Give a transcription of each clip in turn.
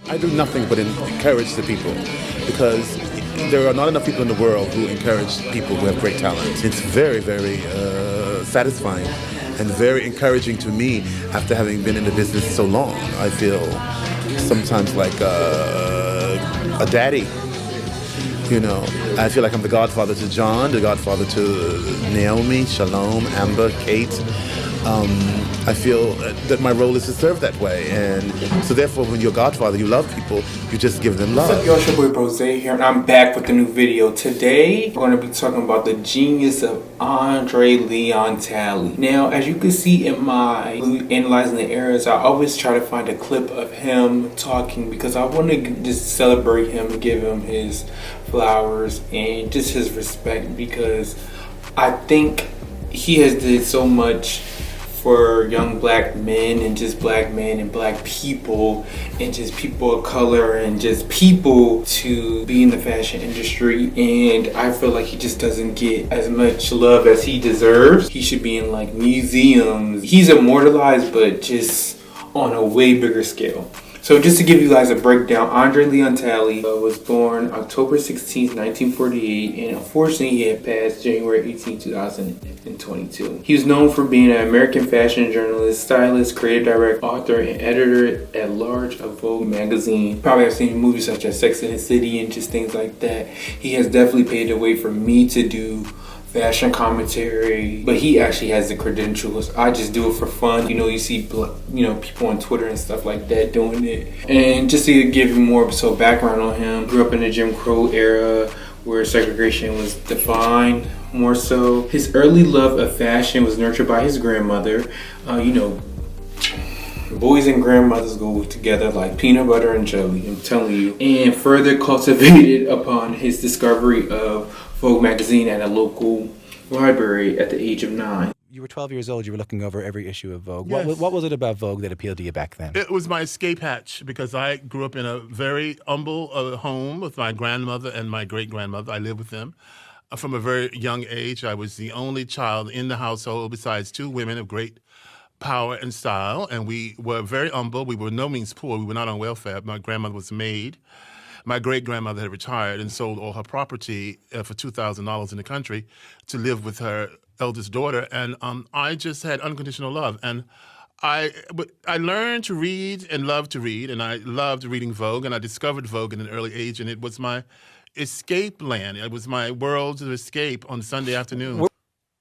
I do nothing but encourage the people because there are not enough people in the world who encourage people who have great talent. It's very, very satisfying and very encouraging to me after having been in the business so long. I feel sometimes like a daddy. You know, I feel like I'm the godfather to John, the godfather to Naomi, Shalom, Amber, Kate. I feel that my role is to serve that way, and so therefore when you're a godfather, you love people, you just give them love. What's up, y'all? It's your boy Brose here, and I'm back with a new video. Today, we're going to be talking about the genius of André Leon Talley. Now, as you can see in my Analyzing the Errors, I always try to find a clip of him talking because I want to just celebrate him and give him his flowers and just his respect, because I think he has did so much for young black men and just black men and black people and just people of color and just people to be in the fashion industry, and I feel like he just doesn't get as much love as he deserves. He should be in like museums. He's immortalized, but just on a way bigger scale. So just to give you guys a breakdown, André Leon Talley was born October 16, 1948, and unfortunately he had passed January 18, 2022. He was known for being an American fashion journalist, stylist, creative director, author, and editor-at-large of Vogue magazine. You probably have seen movies such as Sex and the City and just things like that. He has definitely paved the way for me to do fashion commentary, but he actually has the credentials. I just do it for fun. You know, you see people on Twitter and stuff like that doing it. And just to give you more background on him, grew up in the Jim Crow era where segregation was defined more so. His early love of fashion was nurtured by his grandmother. Boys and grandmothers go together like peanut butter and jelly, I'm telling you. And further cultivated upon his discovery of Vogue magazine at a local library at the age of 9. You were 12 years old. You were looking over every issue of Vogue. Yes. What was it about Vogue that appealed to you back then? It was my escape hatch because I grew up in a very humble home with my grandmother and my great-grandmother. I lived with them. From a very young age, I was the only child in the household besides two women of great power and style, and we were very humble. We were no means poor. We were not on welfare. My grandmother was a maid. My great-grandmother had retired and sold all her property for $2,000 in the country to live with her eldest daughter, and I just had unconditional love. And I learned to read and loved to read, and I loved reading Vogue, and I discovered Vogue at an early age, and it was my escape land. It was my world to escape on Sunday afternoon.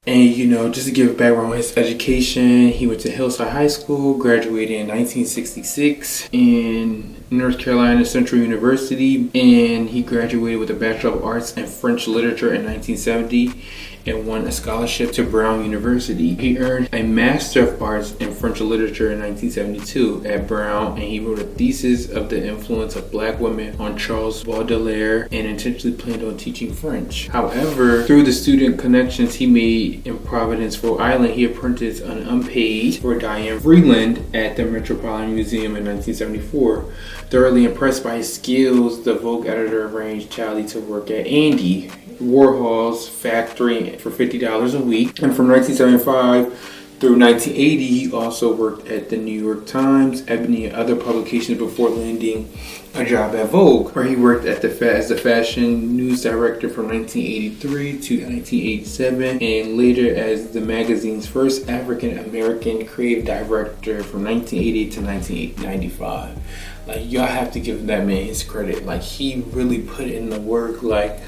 And just to give a background on his education, he went to Hillside High School, graduated in 1966 in North Carolina Central University, and he graduated with a Bachelor of Arts in French Literature in 1970 and won a scholarship to Brown University. He earned a Master of Arts in French Literature in 1972 at Brown, and he wrote a thesis of the influence of black women on Charles Baudelaire and intentionally planned on teaching French. However, through the student connections he made in Providence, Rhode Island, he apprenticed unpaid for Diane Vreeland at the Metropolitan Museum in 1974. Thoroughly impressed by his skills, the Vogue editor arranged Talley to work at Andy Warhol's factory for $50 a week. And from 1975 through 1980, he also worked at the New York Times, Ebony, and other publications before landing a job at Vogue, where he worked at as the fashion news director from 1983 to 1987, and later as the magazine's first African-American creative director from 1980 to 1995. Like, y'all have to give that man his credit. Like, he really put in the work, like,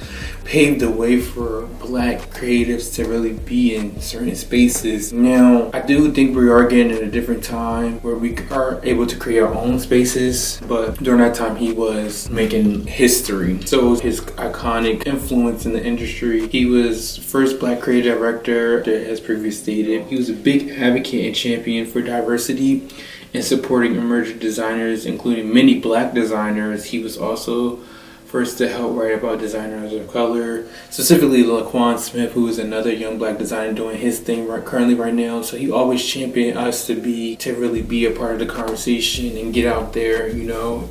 paved the way for black creatives to really be in certain spaces. Now, I do think we are getting in a different time where we are able to create our own spaces, but during that time, he was making history. So his iconic influence in the industry, he was first black creative director, as previously stated. He was a big advocate and champion for diversity and supporting emerging designers, including many black designers. He was also first to help write about designers of color, specifically Laquan Smith, who is another young black designer doing his thing currently right now. So he always championed us to really be a part of the conversation and get out there,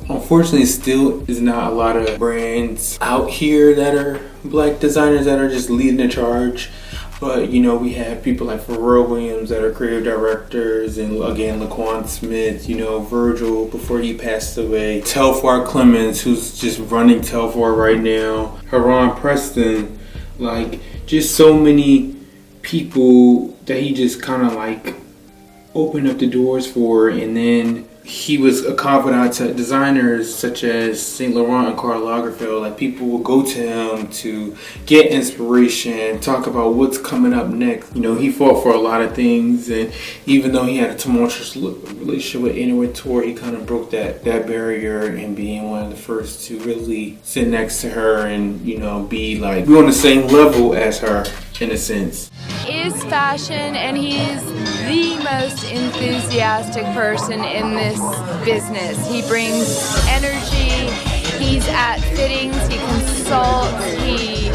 Unfortunately, still is not a lot of brands out here that are black designers that are just leading the charge. But, you know, we have people like Pharrell Williams that are creative directors, and again, Laquan Smith, you know, Virgil before he passed away, Telfar Clemens, who's just running Telfar right now, Haran Preston, like, just so many people that he just kind of like opened up the doors for. And then he was a confidant to designers such as Saint Laurent and Karl Lagerfeld. Like, people will go to him to get inspiration, talk about what's coming up next. You know, he fought for a lot of things, and even though he had a tumultuous relationship with Anna Wintour, he kind of broke that barrier and being one of the first to really sit next to her and, you know, be like, we're on the same level as her in a sense. Is fashion, and he's the most enthusiastic person in this business. He brings energy, he's at fittings, he consults, he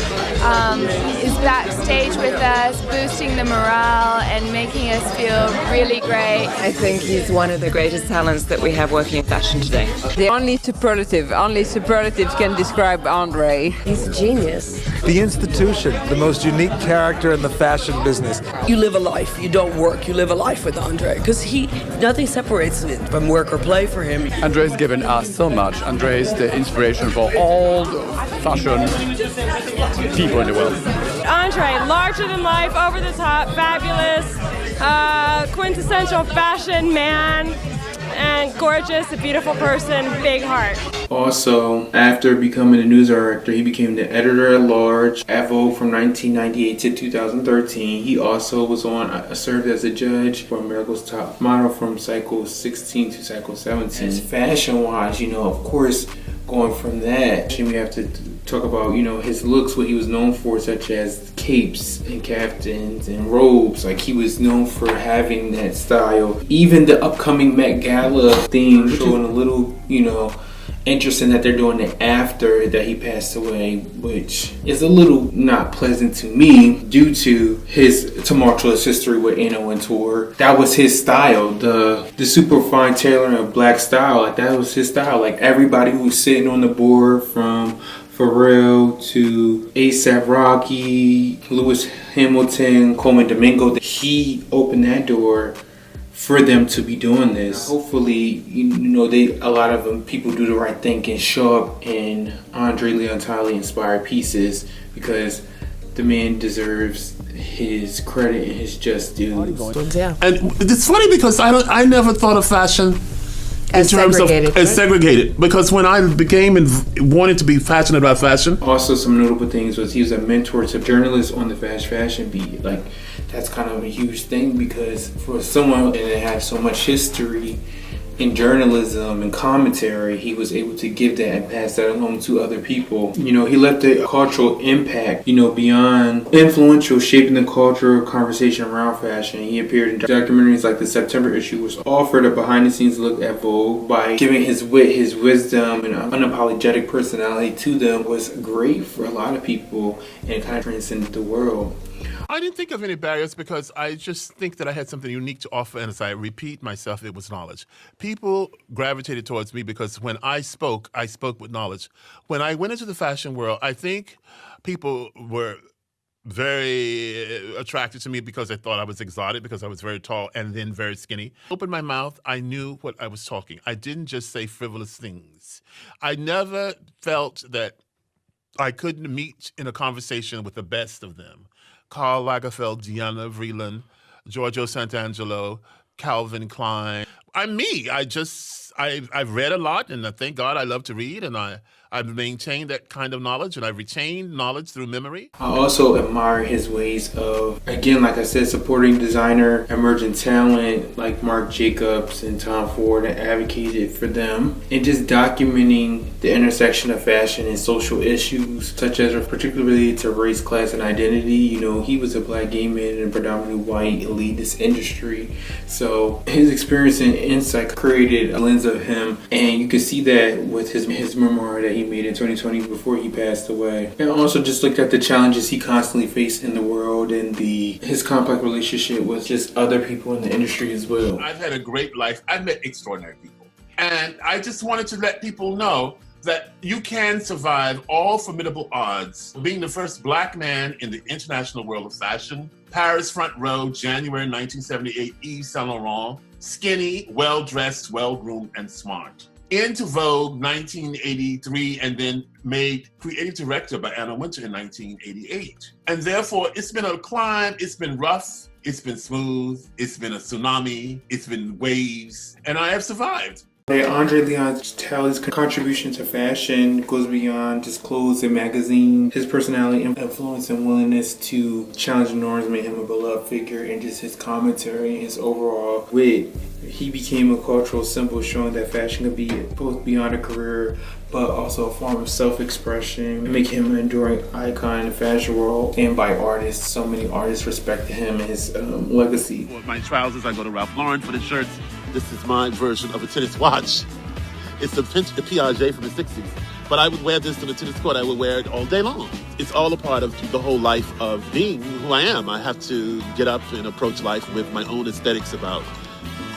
is backstage with us, boosting the morale and making us feel really great. I think he's one of the greatest talents that we have working in fashion today. The only superlatives can describe Andre. He's a genius. The institution, the most unique character in the fashion business. You live a life, you don't work, you live a life with Andre, because nothing separates it from work or play for him. Andre's given us so much. Andre is the inspiration for all fashion people in the world. Andre, larger than life, over the top, fabulous, quintessential fashion man, and gorgeous, a beautiful person, big heart. Also, after becoming a news director, he became the editor-at-large at Vogue from 1998 to 2013. He also was served as a judge for America's Top Model from cycle 16 to cycle 17. Fashion-wise, you know, of course, going from that, we have to talk about, you know, his looks, what he was known for, such as capes and caftans and robes. Like, he was known for having that style. Even the upcoming Met Gala theme, showing a little, you know, interesting that they're doing it after that he passed away, which is a little not pleasant to me due to his tumultuous history with Anna Wintour. That was his style, the super fine tailoring of black style. Like, that was his style. Like, everybody who was sitting on the board, from Pharrell to A$AP Rocky, Lewis Hamilton, Coleman Domingo, he opened that door for them to be doing this. Hopefully, you know, a lot of them, people do the right thing and show up in André Leon Talley inspired pieces, because the man deserves his credit and his just dues. And it's funny because I never thought of fashion in terms of as segregated, because when I became and wanted to be passionate about fashion. Also, some notable things was he was a mentor to journalists on the fast fashion beat. Like, that's kind of a huge thing, because for someone that has so much history in journalism and commentary, he was able to give that and pass that along to other people. You know, he left a cultural impact, you know, beyond influential, shaping the cultural conversation around fashion. He appeared in documentaries like the September issue, which offered a behind-the-scenes look at Vogue by giving his wit, his wisdom, and unapologetic personality to them. Was great for a lot of people and kind of transcended the world. I didn't think of any barriers, because I just think that I had something unique to offer, and as I repeat myself, it was knowledge. People gravitated towards me because when I spoke with knowledge. When I went into the fashion world, I think people were very attracted to me because they thought I was exotic, because I was very tall and then very skinny. Opened my mouth, I knew what I was talking. I didn't just say frivolous things. I never felt that I couldn't meet in a conversation with the best of them. Karl Lagerfeld, Diana Vreeland, Giorgio Santangelo, Calvin Klein. I'm me. I've read a lot, and thank God I love to read, and I've maintained that kind of knowledge, and I've retained knowledge through memory. I also admire his ways of, again, like I said, supporting designer, emerging talent like Marc Jacobs and Tom Ford, and advocated for them, and just documenting the intersection of fashion and social issues, such as particularly to race, class, and identity. You know, he was a black gay man in a predominantly white elitist industry, so his experience and insight created a lens of him, and you can see that with his memoir that he made in 2020 before he passed away. And also just looked at the challenges he constantly faced in the world, and his complex relationship with just other people in the industry as well. I've had a great life. I've met extraordinary people. And I just wanted to let people know that you can survive all formidable odds. Being the first Black man in the international world of fashion, Paris front row, January 1978, Yves Saint Laurent, skinny, well-dressed, well-groomed, and smart. Into Vogue 1983, and then made creative director by Anna Wintour in 1988. And therefore, it's been a climb, it's been rough, it's been smooth, it's been a tsunami, it's been waves, and I have survived. André Leon Talley's contribution to fashion goes beyond just clothes and magazines. His personality, influence, and willingness to challenge norms made him a beloved figure, and just his commentary and his overall wit. He became a cultural symbol, showing that fashion could be both beyond a career, but also a form of self-expression, making him an enduring icon in the fashion world and by artists. So many artists respected him and his legacy. For my trousers, I go to Ralph Lauren. For the shirts, this is my version of a tennis watch. It's the Piaget from the 60s. But I would wear this to the tennis court. I would wear it all day long. It's all a part of the whole life of being who I am. I have to get up and approach life with my own aesthetics about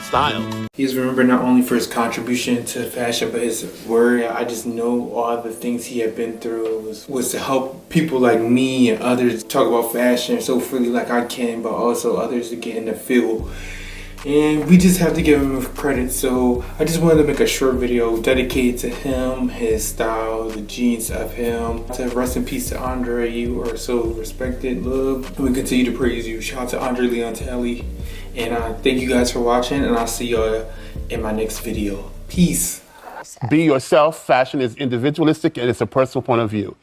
style. He's remembered not only for his contribution to fashion, but his word. I just know all the things he had been through was to help people like me and others talk about fashion so freely like I can, but also others to get in the field. And we just have to give him credit. So I just wanted to make a short video dedicated to him, his style, the genes of him. To rest in peace to Andre. You are so respected, loved. And we continue to praise you. Shout out to André Leon Talley. And thank you guys for watching, and I'll see y'all in my next video. Peace. Be yourself. Fashion is individualistic and it's a personal point of view.